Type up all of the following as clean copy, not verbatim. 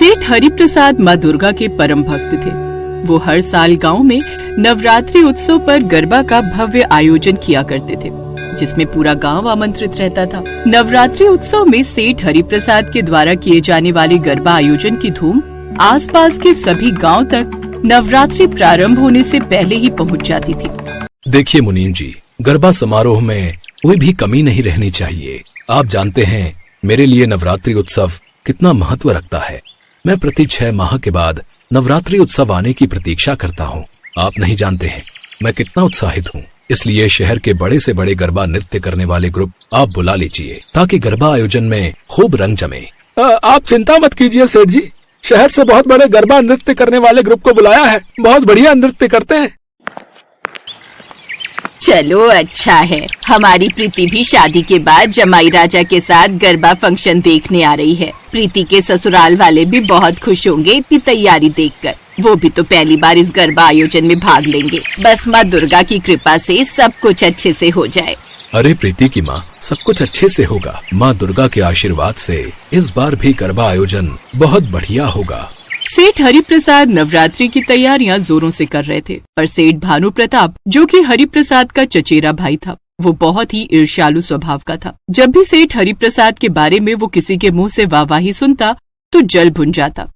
सेठ हरिप्रसाद माँ दुर्गा के परम भक्त थे। वो हर साल गांव में नवरात्रि उत्सव पर गरबा का भव्य आयोजन किया करते थे, जिसमें पूरा गांव आमंत्रित रहता था। नवरात्रि उत्सव में सेठ हरिप्रसाद के द्वारा किए जाने वाले गरबा आयोजन की धूम आसपास के सभी गांव तक नवरात्रि प्रारंभ होने से पहले ही पहुंच जाती थी। देखिए मुनीम जी, गरबा समारोह में कोई भी कमी नहीं रहनी चाहिए। आप जानते हैं मेरे लिए नवरात्रि उत्सव कितना महत्व रखता है। मैं प्रति 6 माह के बाद नवरात्रि उत्सव आने की प्रतीक्षा करता हूँ। आप नहीं जानते हैं मैं कितना उत्साहित हूँ। इसलिए शहर के बड़े से बड़े गरबा नृत्य करने वाले ग्रुप आप बुला लीजिए, ताकि गरबा आयोजन में खूब रंग जमे। आप चिंता मत कीजिए सेठ जी, शहर से बहुत बड़े गरबा नृत्य करने वाले ग्रुप को बुलाया है। बहुत बढ़िया नृत्य करते हैं। चलो अच्छा है, हमारी प्रीति भी शादी के बाद जमाई राजा के साथ गरबा फंक्शन देखने आ रही है। प्रीति के ससुराल वाले भी बहुत खुश होंगे इतनी तैयारी देखकर। वो भी तो पहली बार इस गरबा आयोजन में भाग लेंगे। बस माँ दुर्गा की कृपा से सब कुछ अच्छे से हो जाए। अरे प्रीति की माँ, सब कुछ अच्छे से होगा। माँ दुर्गा के आशीर्वाद से इस बार भी गरबा आयोजन बहुत बढ़िया होगा। सेठ हरिप्रसाद नवरात्रि की तैयारियां जोरों से कर रहे थे, पर सेठ भानु प्रताप, जो कि हरिप्रसाद का चचेरा भाई था, वो बहुत ही ईर्ष्यालु स्वभाव का था। जब भी सेठ हरिप्रसाद के बारे में वो किसी के मुंह से वाहवाही सुनता तो जल भुन जाता।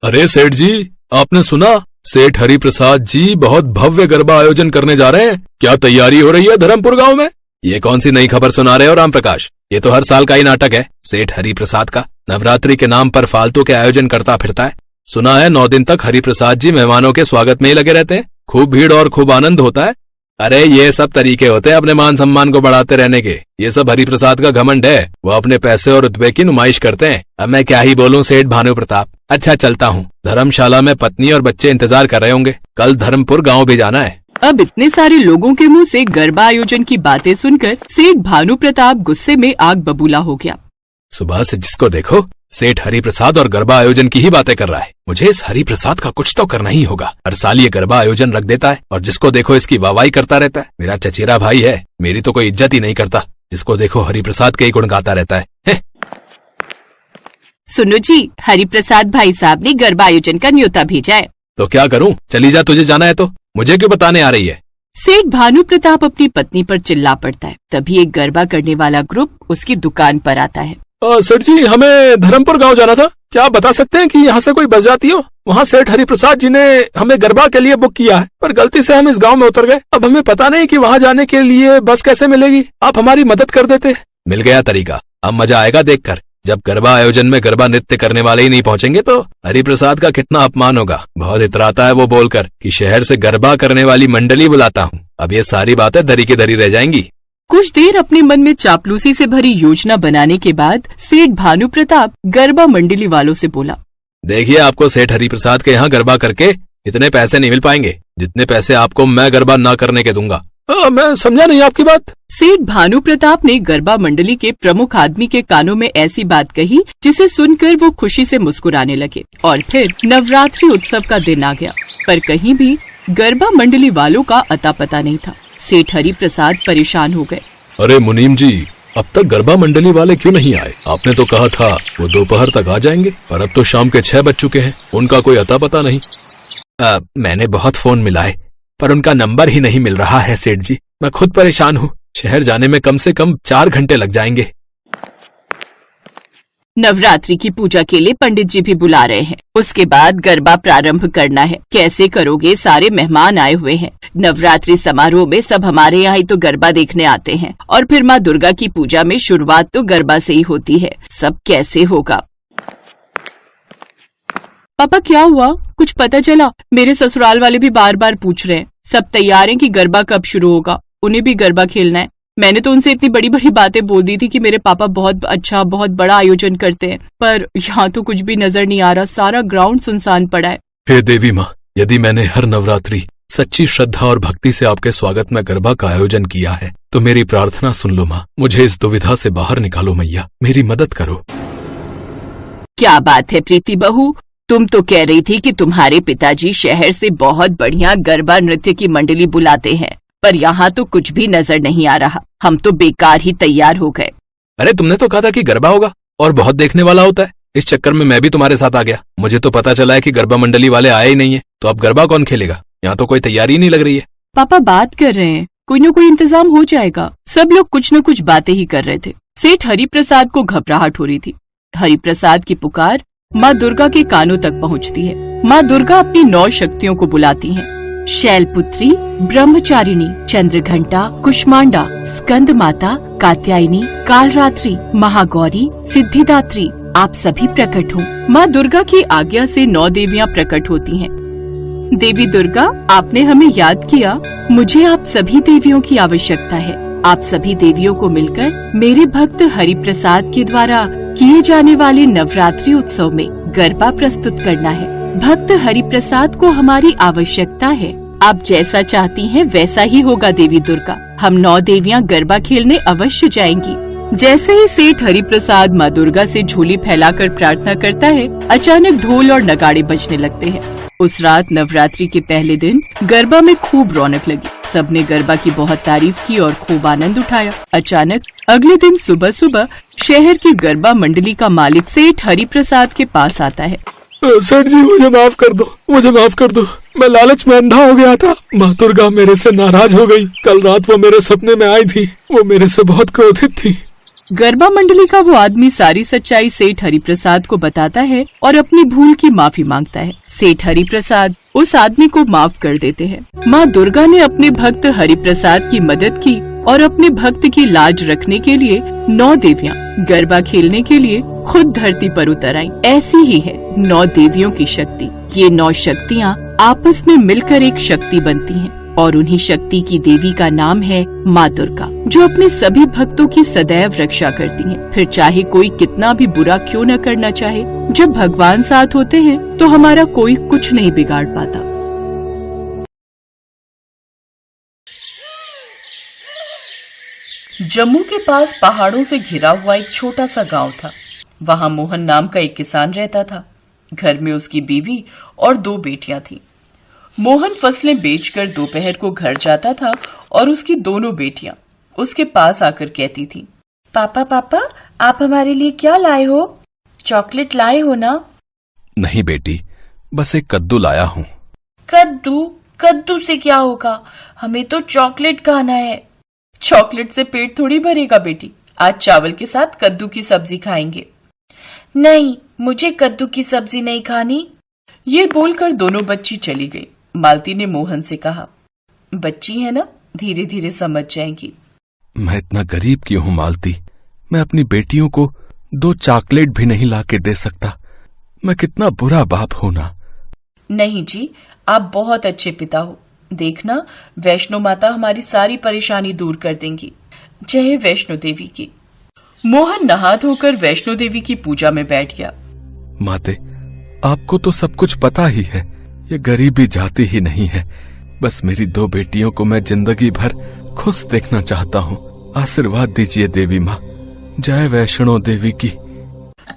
अरे सेठ जी, आपने सुना? सेठ हरिप्रसाद जी बहुत भव्य गरबा आयोजन करने जा रहे हैं। क्या तैयारी हो रही है धर्मपुर गाँव में? ये कौन सी नई खबर सुना रहे हो राम प्रकाश? ये तो हर साल का ही नाटक है। सेठ हरिप्रसाद का नवरात्रि के नाम पर फालतू के आयोजन करता फिरता है। सुना है 9 दिन तक हरिप्रसाद जी मेहमानों के स्वागत में ही लगे रहते हैं। खूब भीड़ और खूब आनंद होता है। अरे ये सब तरीके होते हैं अपने मान सम्मान को बढ़ाते रहने के। ये सब हरिप्रसाद का घमंड है। वो अपने पैसे और रुतबे की नुमाइश करते हैं। अब मैं क्या ही बोलूं सेठ भानु प्रताप। अच्छा चलता हूँ, धर्मशाला में पत्नी और बच्चे इंतजार कर रहे होंगे। कल धर्मपुर गाँव भी जाना है। अब इतने सारे लोगों के मुंह से गरबा आयोजन की बातें सुनकर सेठ भानु प्रताप गुस्से में आग बबूला हो गया। सुबह से जिसको देखो सेठ हरिप्रसाद और गरबा आयोजन की ही बातें कर रहा है। मुझे इस हरिप्रसाद का कुछ तो करना ही होगा। हर साल ये गरबा आयोजन रख देता है और जिसको देखो इसकी वाहवाही करता रहता है। मेरा चचेरा भाई है, मेरी तो कोई इज्जत ही नहीं करता। जिसको देखो हरिप्रसाद के ही गुण गाता रहता है। सुनो जी, हरिप्रसाद भाई साहब ने गरबा आयोजन का न्योता भेजा है। तो क्या करूं? चली जा, तुझे जाना है तो। मुझे क्यों बताने आ रही है? सेठ भानु प्रताप अपनी पत्नी पर चिल्ला पड़ता है। तभी एक गरबा करने वाला ग्रुप उसकी दुकान पर आता है। सेठ जी, हमें धर्मपुर गांव जाना था। क्या आप बता सकते हैं कि यहाँ से कोई बस जाती हो? वहाँ सेठ हरिप्रसाद जी ने हमें गरबा के लिए बुक किया है, पर गलती से हम इस गांव में उतर गए। अब हमें पता नहीं कि वहाँ जाने के लिए बस कैसे मिलेगी। आप हमारी मदद कर देते। मिल गया तरीका। अब मजा आएगा देखकर। जब गरबा आयोजन में गरबा नृत्य करने वाले ही नहीं पहुँचेंगे तो हरिप्रसाद का कितना अपमान होगा। बहुत इतराता है वो बोलकर कि शहर से गरबा करने वाली मंडली बुलाता हूँ। अब ये सारी बातें धरी की धरी रह जाएंगी। कुछ देर अपने मन में चापलूसी से भरी योजना बनाने के बाद सेठ भानु प्रताप गरबा मंडली वालों से बोला, देखिए आपको सेठ हरिप्रसाद के यहाँ गरबा करके इतने पैसे नहीं मिल पाएंगे जितने पैसे आपको मैं गरबा ना करने के दूंगा। मैं समझा नहीं आपकी बात। सेठ भानु प्रताप ने गरबा मंडली के प्रमुख आदमी के कानों में ऐसी बात कही जिसे सुनकर वो खुशी से मुस्कुराने लगे। और फिर नवरात्रि उत्सव का दिन आ गया, पर कहीं भी गरबा मंडली वालों का अता पता नहीं था। सेठ हरिप्रसाद परेशान हो गए। अरे मुनीम जी, अब तक गरबा मंडली वाले क्यों नहीं आए? आपने तो कहा था वो दोपहर तक आ जाएंगे, और अब तो शाम के 6 बज चुके हैं। उनका कोई अता पता नहीं। मैंने बहुत फोन मिलाए पर उनका नंबर ही नहीं मिल रहा है सेठ जी। मैं खुद परेशान हूँ। शहर जाने में कम से कम 4 घंटे लग जाएंगे। नवरात्रि की पूजा के लिए पंडित जी भी बुला रहे हैं। उसके बाद गरबा प्रारंभ करना है। कैसे करोगे? सारे मेहमान आए हुए हैं। नवरात्रि समारोह में सब हमारे यहाँ ही तो गरबा देखने आते हैं, और फिर माँ दुर्गा की पूजा में शुरुआत तो गरबा से ही होती है। सब कैसे होगा? पापा क्या हुआ? कुछ पता चला? मेरे ससुराल वाले भी बार बार पूछ रहे हैं। सब तैयार हैं कि गरबा कब शुरू होगा। उन्हें भी गरबा खेलना है। मैंने तो उनसे इतनी बड़ी बड़ी बातें बोल दी थी कि मेरे पापा बहुत अच्छा बहुत बड़ा आयोजन करते हैं, पर यहाँ तो कुछ भी नजर नहीं आ रहा। सारा ग्राउंड सुनसान पड़ा है। हे देवी माँ, यदि मैंने हर नवरात्रि सच्ची श्रद्धा और भक्ति से आपके स्वागत में गरबा का आयोजन किया है तो मेरी प्रार्थना सुन लो माँ। मुझे इस दुविधा से बाहर निकालो मैया, मेरी मदद करो। क्या बात है प्रीति बहू, तुम तो कह रही थी कि तुम्हारे पिताजी शहर से बहुत बढ़िया गरबा नृत्य की मंडली बुलाते हैं, पर यहाँ तो कुछ भी नजर नहीं आ रहा। हम तो बेकार ही तैयार हो गए। अरे तुमने तो कहा था कि गरबा होगा और बहुत देखने वाला होता है। इस चक्कर में मैं भी तुम्हारे साथ आ गया। मुझे तो पता चला है कि गरबा मंडली वाले आए ही नहीं है, तो अब गरबा कौन खेलेगा? यहाँ तो कोई तैयारी नहीं लग रही है। पापा बात कर रहे हैं, कोई न कोई इंतजाम हो जाएगा। सब लोग कुछ न कुछ बातें ही कर रहे थे। सेठ हरिप्रसाद को घबराहट हो रही थी। हरिप्रसाद की पुकार माँ दुर्गा के कानों तक पहुँचती है। माँ दुर्गा अपनी 9 शक्तियों को बुलाती हैं। शैलपुत्री, ब्रह्मचारिणी, चंद्रघंटा, कुष्मांडा, स्कंद माता, कात्यायनी, कालरात्रि, महागौरी, सिद्धिदात्री, आप सभी प्रकट हो। माँ दुर्गा की आज्ञा से 9 देवियाँ प्रकट होती हैं। देवी दुर्गा, आपने हमें याद किया। मुझे आप सभी देवियों की आवश्यकता है। आप सभी देवियों को मिलकर मेरे भक्त हरिप्रसाद के द्वारा किए जाने वाले नवरात्रि उत्सव में गरबा प्रस्तुत करना है। भक्त हरिप्रसाद को हमारी आवश्यकता है। आप जैसा चाहती हैं वैसा ही होगा देवी दुर्गा। हम 9 देवियां गरबा खेलने अवश्य जाएंगी। जैसे ही सेठ हरिप्रसाद माँ दुर्गा से झोली फैलाकर प्रार्थना करता है, अचानक ढोल और नगाड़े बजने लगते हैं। उस रात नवरात्रि के पहले दिन गरबा में खूब रौनक लगी। सबने गरबा की बहुत तारीफ की और खूब आनंद उठाया। अचानक अगले दिन सुबह सुबह शहर की गरबा मंडली का मालिक सेठ हरिप्रसाद के पास आता है। सेठ जी, मुझे माफ कर दो, मुझे माफ कर दो। मैं लालच में अंधा हो गया था। माँ दुर्गा मेरे से नाराज हो गई। कल रात वो मेरे सपने में आई थी। वो मेरे से बहुत क्रोधित थी। गरबा मंडली का वो आदमी सारी सच्चाई सेठ हरिप्रसाद को बताता है और अपनी भूल की माफी मांगता है। सेठ हरिप्रसाद उस आदमी को माफ कर देते हैं। माँ दुर्गा ने अपने भक्त हरिप्रसाद की मदद की और अपने भक्त की लाज रखने के लिए 9 देवियां गरबा खेलने के लिए खुद धरती पर उतर आईं। ऐसी ही है 9 देवियों की शक्ति। ये 9 शक्तियाँ आपस में मिलकर एक शक्ति बनती हैं और उन्हीं शक्ति की देवी का नाम है माँ दुर्गा, जो अपने सभी भक्तों की सदैव रक्षा करती हैं। फिर चाहे कोई कितना भी बुरा क्यों न करना चाहे, जब भगवान साथ होते हैं तो हमारा कोई कुछ नहीं बिगाड़ पाता। जम्मू के पास पहाड़ों से घिरा हुआ एक छोटा सा गांव था। वहां मोहन नाम का एक किसान रहता था। घर में उसकी बीवी और 2 बेटियां थीं। मोहन फसलें बेचकर दोपहर को घर जाता था और उसकी दोनों बेटियां उसके पास आकर कहती थीं, पापा पापा, आप हमारे लिए क्या लाए हो? चॉकलेट लाए हो ना? नहीं बेटी, बस एक कद्दू लाया हूँ। कद्दू? कद्दू से क्या होगा? हमें तो चॉकलेट खाना है। चॉकलेट से पेट थोड़ी भरेगा बेटी। आज चावल के साथ कद्दू की सब्जी खाएंगे। नहीं, मुझे कद्दू की सब्जी नहीं खानी। ये बोलकर दोनों बच्ची चली गई। मालती ने मोहन से कहा, बच्ची है ना, धीरे धीरे समझ जाएगी। मैं इतना गरीब क्यों हूँ मालती? मैं अपनी बेटियों को 2 चॉकलेट भी नहीं लाके दे सकता। मैं कितना बुरा बाप हूँ ना। नहीं जी, आप बहुत अच्छे पिता हो। देखना, वैष्णो माता हमारी सारी परेशानी दूर कर देंगी। जय वैष्णो देवी की। मोहन नहा धोकर वैष्णो देवी की पूजा में बैठ गया। माते, आपको तो सब कुछ पता ही है। ये गरीबी जाती ही नहीं है। बस मेरी 2 बेटियों को मैं जिंदगी भर खुश देखना चाहता हूँ। आशीर्वाद दीजिए देवी माँ। जय वैष्णो देवी की।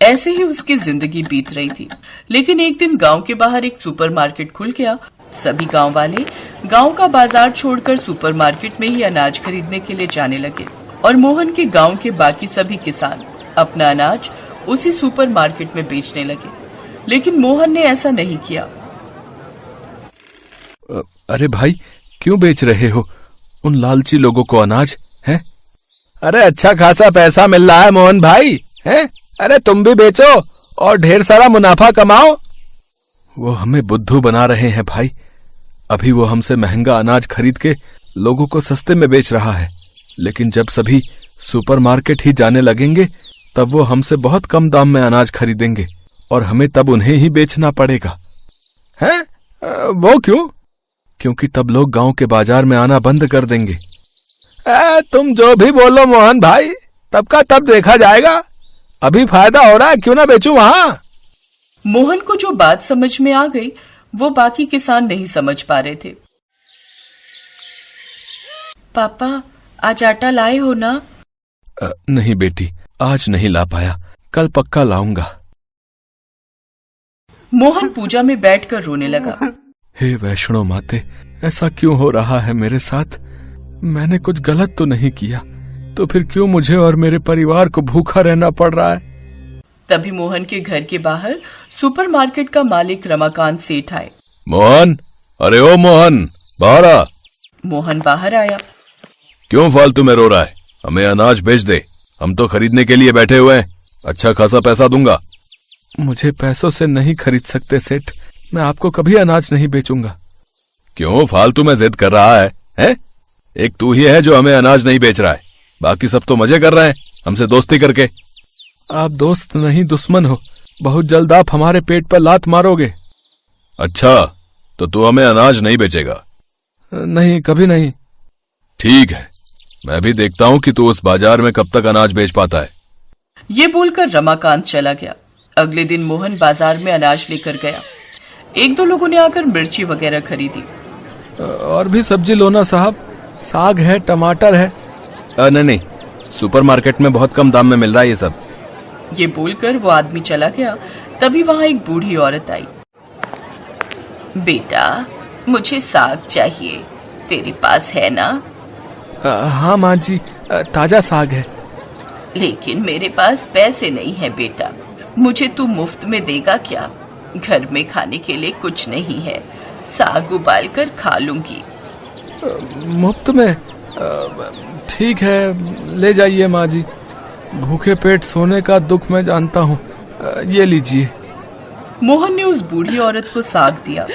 ऐसे ही उसकी जिंदगी बीत रही थी। लेकिन एक दिन गांव के बाहर एक सुपरमार्केट खुल गया। सभी गांव वाले गांव का बाजार छोड़कर सुपरमार्केट में ही अनाज खरीदने के लिए जाने लगे और मोहन के गांव के बाकी सभी किसान अपना अनाज उसी सुपरमार्केट में बेचने लगे। लेकिन मोहन ने ऐसा नहीं किया। अरे भाई, क्यों बेच रहे हो उन लालची लोगों को अनाज? है? अरे अच्छा खासा पैसा मिल रहा है मोहन भाई, है? अरे तुम भी बेचो और ढेर सारा मुनाफा कमाओ। वो हमें बुद्धू बना रहे हैं भाई। अभी वो हमसे महंगा अनाज खरीद के लोगों को सस्ते में बेच रहा है, लेकिन जब सभी सुपरमार्केट ही जाने लगेंगे तब वो हमसे बहुत कम दाम में अनाज खरीदेंगे और हमें तब उन्हें ही बेचना पड़ेगा। हैं? वो क्यों? क्योंकि तब लोग गांव के बाजार में आना बंद कर देंगे। तुम जो भी बोलो मोहन भाई, तब का तब देखा जाएगा। अभी फायदा हो रहा है, क्यों ना बेचूं वहां। मोहन को जो बात समझ में आ गई वो बाकी किसान नहीं समझ पा रहे थे। पापा, आज आटा लाए हो ना? नहीं बेटी, आज नहीं ला पाया, कल पक्का लाऊंगा। मोहन पूजा में बैठकर रोने लगा। हे वैष्णो माते, ऐसा क्यों हो रहा है मेरे साथ? मैंने कुछ गलत तो नहीं किया, तो फिर क्यों मुझे और मेरे परिवार को भूखा रहना पड़ रहा है? तभी मोहन के घर के बाहर सुपरमार्केट का मालिक रमाकांत सेठ आए। मोहन, अरे ओ मोहन, बाहर आ। मोहन बाहर आया। क्यों फालतू में रो रहा है? हमें अनाज बेच दे, हम तो खरीदने के लिए बैठे हुए हैं, अच्छा खासा पैसा दूंगा। मुझे पैसों से नहीं खरीद सकते सेठ, मैं आपको कभी अनाज नहीं बेचूंगा। क्यों फालतू में जिद कर रहा है, हैं? एक तू ही है जो हमें अनाज नहीं बेच रहा है, बाकी सब तो मजे कर रहे हैं हमसे दोस्ती करके। आप दोस्त नहीं दुश्मन हो, बहुत जल्द आप हमारे पेट पर लात मारोगे। अच्छा, तो तू हमें अनाज नहीं बेचेगा? नहीं, कभी नहीं। ठीक है, मैं भी देखता हूँ कि तू उस बाजार में कब तक अनाज बेच पाता है। ये बोलकर रमाकांत चला गया। अगले दिन मोहन बाजार में अनाज लेकर गया। एक दो लोगों ने आकर मिर्ची वगैरह खरीदी। और भी सब्जी लो ना साहब, साग है, टमाटर है। नहीं, सुपरमार्केट में बहुत कम दाम में मिल रहा है ये सब। ये बोलकर वो आदमी चला गया। तभी वहां एक बूढ़ी औरत आई। बेटा, मुझे साग चाहिए, तेरे पास है ना? हाँ माँ जी, ताजा साग है। लेकिन मेरे पास पैसे नहीं है बेटा, मुझे तू मुफ्त में देगा क्या? घर में खाने के लिए कुछ नहीं है, साग उबाल कर खा लूंगी। मुफ्त में? ठीक है, ले जाइए माँ जी, भूखे पेट सोने का दुख मैं जानता हूँ, ये लीजिए। मोहन ने उस बूढ़ी औरत को साग दिया।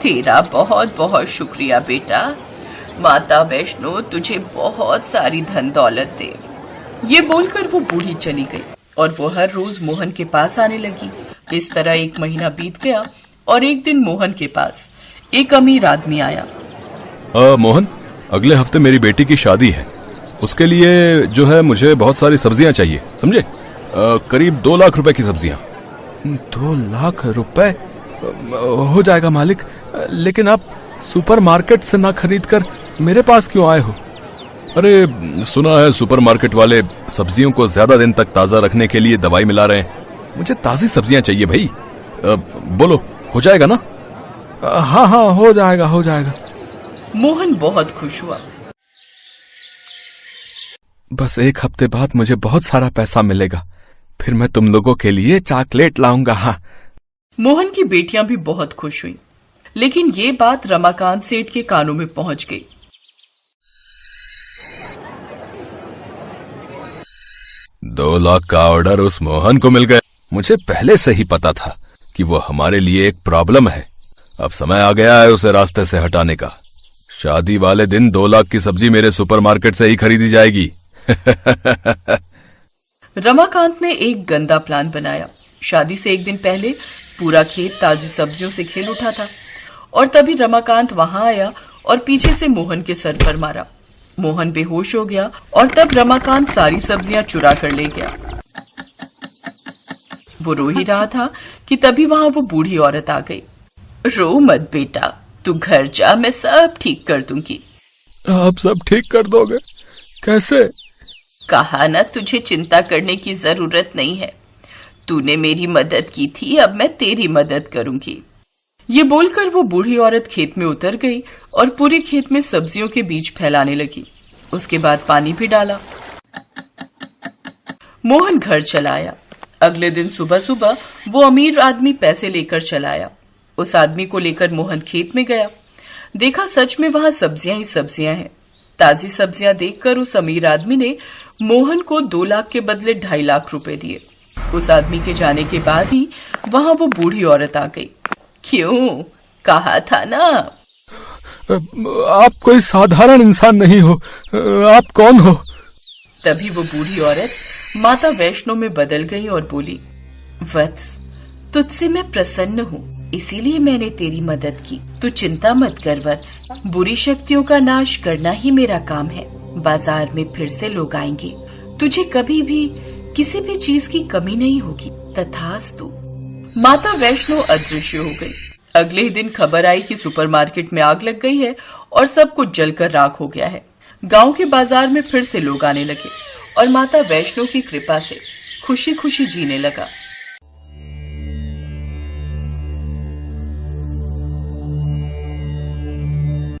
तेरा बहुत बहुत शुक्रिया बेटा, माता वैष्णो तुझे बहुत सारी धन दौलत दे। ये बोलकर वो बूढ़ी चली गई और वो हर रोज मोहन के पास आने लगी। इस तरह एक महीना बीत गया और एक दिन मोहन के पास एक अमीर आदमी आया। मोहन, अगले हफ्ते मेरी बेटी की शादी है, उसके लिए जो है मुझे बहुत सारी सब्जियां चाहिए, समझे? करीब 2 लाख रुपए की सब्जियां। 2 लाख रुपए? हो जाएगा मालिक, लेकिन आप सुपरमार्केट से ना खरीदकर मेरे पास क्यों आए हो? अरे सुना है सुपरमार्केट वाले सब्जियों को ज्यादा दिन तक ताजा रखने के लिए दवाई मिला रहे हैं। मुझे ताजी सब्जियां चाहिए भाई। बोलो, हो जाएगा ना? हाँ हाँ, हो जाएगा हो जाएगा। मोहन बहुत खुश हुआ। बस 1 हफ्ते बाद मुझे बहुत सारा पैसा मिलेगा, फिर मैं तुम लोगों के लिए चॉकलेट लाऊंगा। हाँ। मोहन की बेटियां भी बहुत खुश हुई, लेकिन ये बात रमाकांत सेठ के कानों में पहुंच गई। 2 लाख का ऑर्डर उस मोहन को मिल गया। मुझे पहले से ही पता था कि वो हमारे लिए एक प्रॉब्लम है। अब समय आ गया है उसे रास्ते से हटाने का। शादी वाले दिन 2 लाख की सब्जी मेरे सुपरमार्केट से ही खरीदी जाएगी। रमाकांत ने एक गंदा प्लान बनाया। शादी से एक दिन पहले पूरा खेत ताजी सब्जियों से खिल उठा था और तभी रमाकांत वहां आया और पीछे से मोहन के सर पर मारा। मोहन बेहोश हो गया और तब रमाकांत सारी सब्जियां चुरा कर ले गया। वो रो ही रहा था कि तभी वहां वो बूढ़ी औरत आ गई। रो मत बेटा, तू घर जा, मैं सब ठीक कर दूंगी। आप सब ठीक कर दोगे? कैसे? कहा ना, तुझे चिंता करने की जरूरत नहीं है। तूने मेरी मदद की थी, अब मैं तेरी मदद करूंगी। ये बोलकर वो बूढ़ी औरत खेत में उतर गई और पूरे खेत में सब्जियों के बीज फैलाने लगी। उसके बाद पानी भी डाला। मोहन घर चला आया। अगले दिन सुबह सुबह वो अमीर आदमी पैसे लेकर चला आया। उस आदमी को लेकर मोहन खेत में गया। देखा सच में वहां सब्जियां ही सब्जियां हैं। ताजी सब्जियां देखकर उस अमीर आदमी ने मोहन को 2 लाख के बदले 2.5 लाख रुपए दिए। उस आदमी के जाने के बाद ही वहां वो बूढ़ी औरत आ गई। क्यों, कहा था ना? आप कोई साधारण इंसान नहीं हो, आप कौन हो? तभी वो बूढ़ी औरत माता वैष्णो में बदल गई और बोली, वत्स, तुझसे मैं प्रसन्न हूँ, इसीलिए मैंने तेरी मदद की। तू चिंता मत कर वत्स, बुरी शक्तियों का नाश करना ही मेरा काम है। बाजार में फिर से लोग आएंगे, तुझे कभी भी किसी भी चीज की कमी नहीं होगी। तथास्तु। माता वैष्णो अदृश्य हो गई। अगले ही दिन खबर आई कि सुपरमार्केट में आग लग गई है और सब कुछ जलकर राख हो गया है। गांव के बाजार में फिर से लोग आने लगे और माता वैष्णो की कृपा से खुशी खुशी जीने लगा।